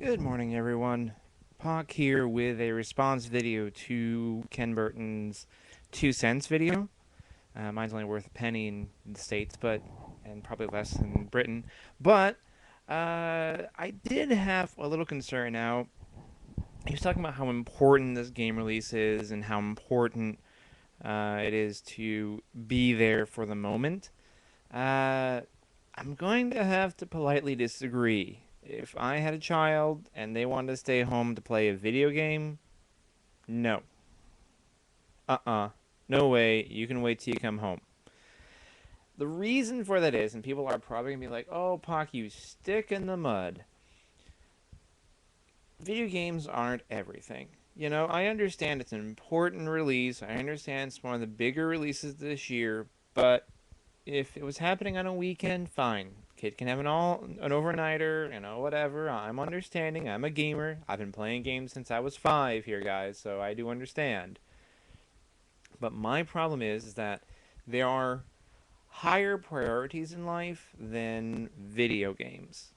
Good morning, everyone. Pock here with a response video to Ken Burton's 2 cents video. Mine's only worth a penny in the States, but and probably less in Britain. But I did have a little concern. Now, he was talking about how important this game release is and how important it is to be there for the moment. Uh, I'm going to have to politely disagree. If I had a child and they wanted to stay home to play a video game, no. No way. You can wait till you come home. The reason for that is, and people are probably going to be like, oh, Pock, you stick in the mud. Video games aren't everything. I understand it's an important release. I understand it's one of the bigger releases this year, but if it was happening on a weekend, fine. Kid can have an overnighter, whatever. I'm understanding. I'm a gamer. I've been playing games since I was 5 here, guys, so I do understand. But my problem is that there are higher priorities in life than video games.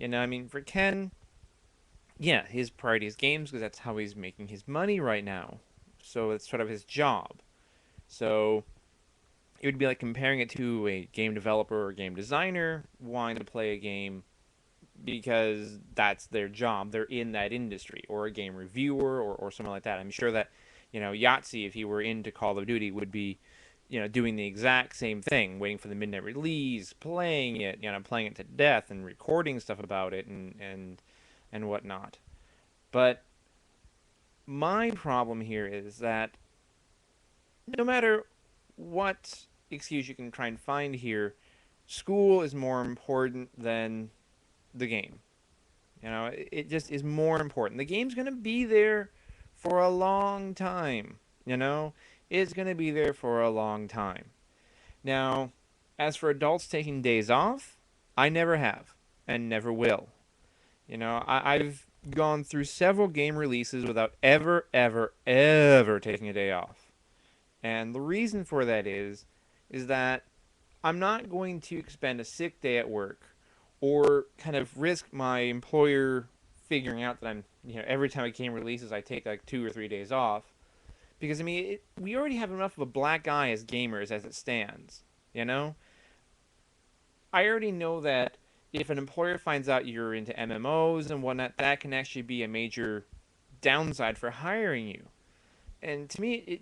I mean, for Ken, yeah, his priority is games because that's how he's making his money right now. So it's sort of his job. So it would be like comparing it to a game developer or game designer wanting to play a game because that's their job. They're in that industry, or a game reviewer, or something like that. I'm sure that, Yahtzee, if he were into Call of Duty, would be, doing the exact same thing, waiting for the midnight release, playing it, playing it to death, and recording stuff about it, and whatnot. But my problem here is that no matter what excuse you can try and find here, school is more important than the game. It just is more important. The game's going to be there for a long time. It's going to be there for a long time. Now, as for adults taking days off, I never have and never will. I've gone through several game releases without ever, ever, ever taking a day off. And the reason for that is that I'm not going to expend a sick day at work or kind of risk my employer figuring out that every time a game releases, I take like 2 or 3 days off. Because, I mean, we already have enough of a black eye as gamers as it stands. You know? I already know that if an employer finds out you're into MMOs and whatnot, that can actually be a major downside for hiring you. And to me,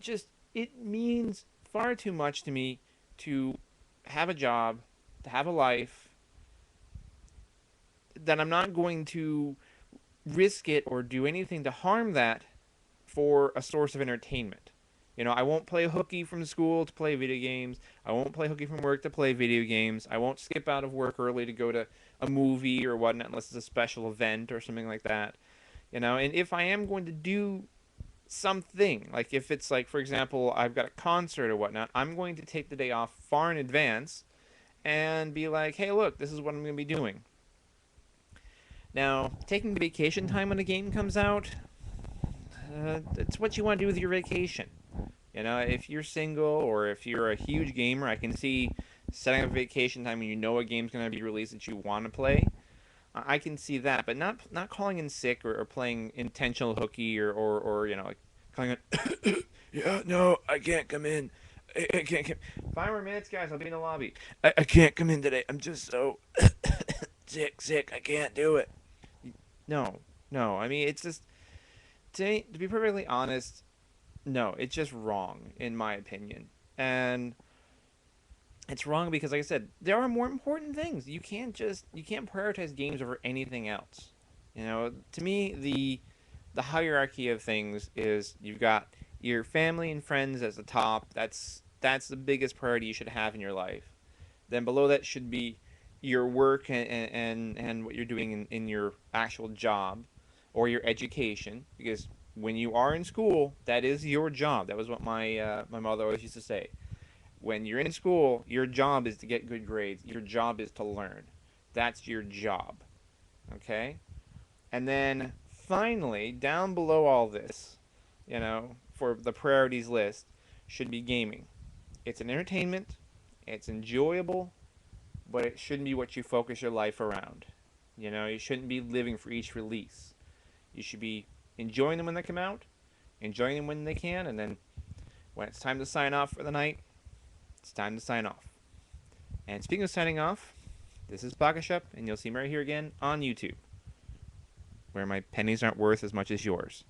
it means far too much to me to have a job, to have a life, that I'm not going to risk it or do anything to harm that for a source of entertainment. I won't play hooky from school to play video games. I won't play hooky from work to play video games. I won't skip out of work early to go to a movie or whatnot unless it's a special event or something like that. And if I am going to do something, like if it's like, for example, I've got a concert or whatnot, I'm going to take the day off far in advance and be like, hey, look, this is what I'm going to be doing. Now, taking vacation time when a game comes out, it's what you want to do with your vacation. If you're single or if you're a huge gamer, I can see setting up vacation time when you know a game's going to be released that you want to play. I can see that, but not calling in sick or playing intentional hooky or like calling in. Yeah, no, I can't come in. I can't come. 5 more minutes, guys. I'll be in the lobby. I can't come in today. I'm just so sick. I can't do it. No, no. I mean, it's just to be perfectly honest. No, it's just wrong in my opinion, and it's wrong because, like I said, there are more important things. You can't prioritize games over anything else. To me, the hierarchy of things is you've got your family and friends as the top. That's the biggest priority you should have in your life. Then below that should be your work and what you're doing in your actual job or your education, because when you are in school, that is your job. That was what my mother always used to say. When you're in school, your job is to get good grades. Your job is to learn. That's your job. Okay? And then finally, down below all this, for the priorities list, should be gaming. It's an entertainment, it's enjoyable, but it shouldn't be what you focus your life around. You know, you shouldn't be living for each release. You should be enjoying them when they come out, enjoying them when they can, and then when it's time to sign off for the night, it's time to sign off. And speaking of signing off, this is Pocket Shop, and you'll see me right here again on YouTube, where my pennies aren't worth as much as yours.